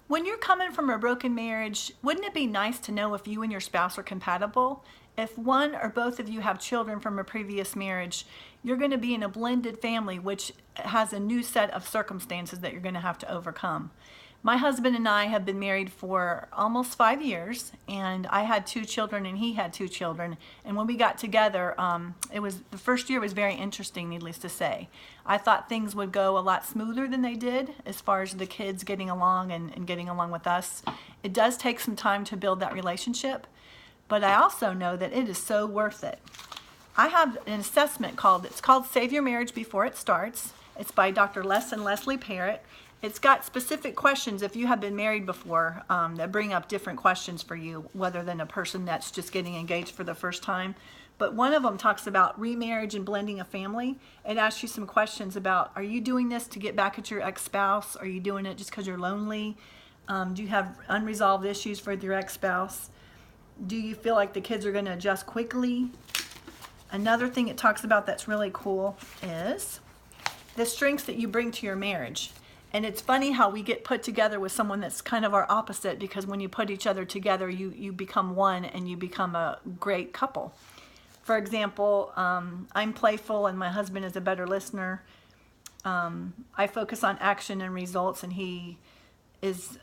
When you're coming from a broken marriage, wouldn't it be nice to know if you and your spouse are compatible? If one or both of you have children from a previous marriage, you're going to be in a blended family, which has a new set of circumstances that you're going to have to overcome. My husband and I have been married for almost 5 years, and I had 2 children and he had 2 children. And when we got together, the first year was very interesting, needless to say. I thought things would go a lot smoother than they did as far as the kids getting along and getting along with us. It does take some time to build that relationship, but I also know that it is so worth it. I have an assessment called Save Your Marriage Before It Starts. It's by Dr. Les and Leslie Parrott. It's got specific questions if you have been married before that bring up different questions for you, rather than a person that's just getting engaged for the first time. But one of them talks about remarriage and blending a family. It asks you some questions about, are you doing this to get back at your ex-spouse? Are you doing it just because you're lonely? Do you have unresolved issues with your ex-spouse? Do you feel like the kids are going to adjust quickly? Another thing it talks about that's really cool is the strengths that you bring to your marriage. And it's funny how we get put together with someone that's kind of our opposite, because when you put each other together, you become one and you become a great couple. For example, I'm playful and my husband is a better listener. I focus on action and results, and he is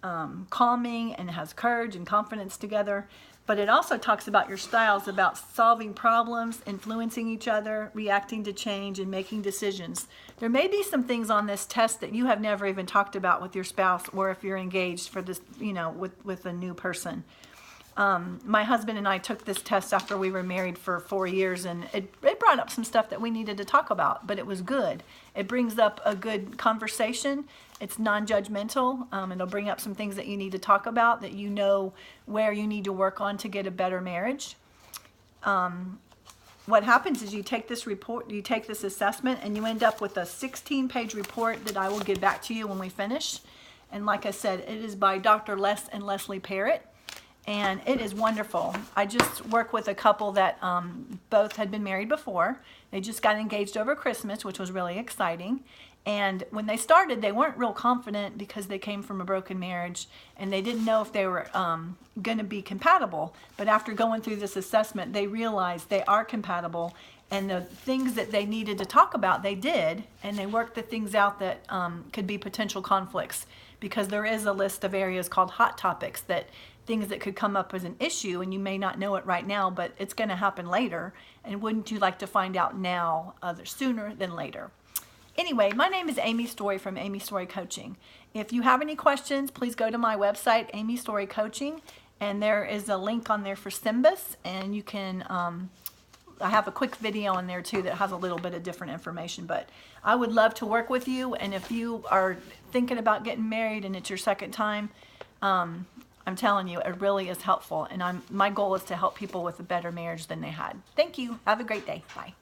calming and has courage and confidence together. But it also talks about your styles, about solving problems, influencing each other, reacting to change, and making decisions. There may be some things on this test that you have never even talked about with your spouse, or if you're engaged for this, with a new person. My husband and I took this test after we were married for 4 years, and it brought up some stuff that we needed to talk about, but it was good. It brings up a good conversation. It's non-judgmental. It'll bring up some things that you need to talk about, that you know where you need to work on to get a better marriage. What happens is you take this report, you take this assessment, and you end up with a 16-page report that I will give back to you when we finish. And like I said, it is by Dr. Les and Leslie Parrott. And it is wonderful. I just work with a couple that both had been married before. They just got engaged over Christmas, which was really exciting. And when they started, they weren't real confident because they came from a broken marriage, and they didn't know if they were going to be compatible. But after going through this assessment, they realized they are compatible, and the things that they needed to talk about, they did, and they worked the things out that could be potential conflicts, because there is a list of areas called hot topics, that things that could come up as an issue, and you may not know it right now, but it's going to happen later. And wouldn't you like to find out now, sooner than later? Anyway, my name is Amy Story from Amy Story Coaching. If you have any questions, please go to my website, Amy Story Coaching, and there is a link on there for SYMBIS, and you can, I have a quick video on there too that has a little bit of different information, but I would love to work with you. And if you are thinking about getting married and it's your second time, I'm telling you, it really is helpful, and my goal is to help people with a better marriage than they had. Thank you. Have a great day. Bye.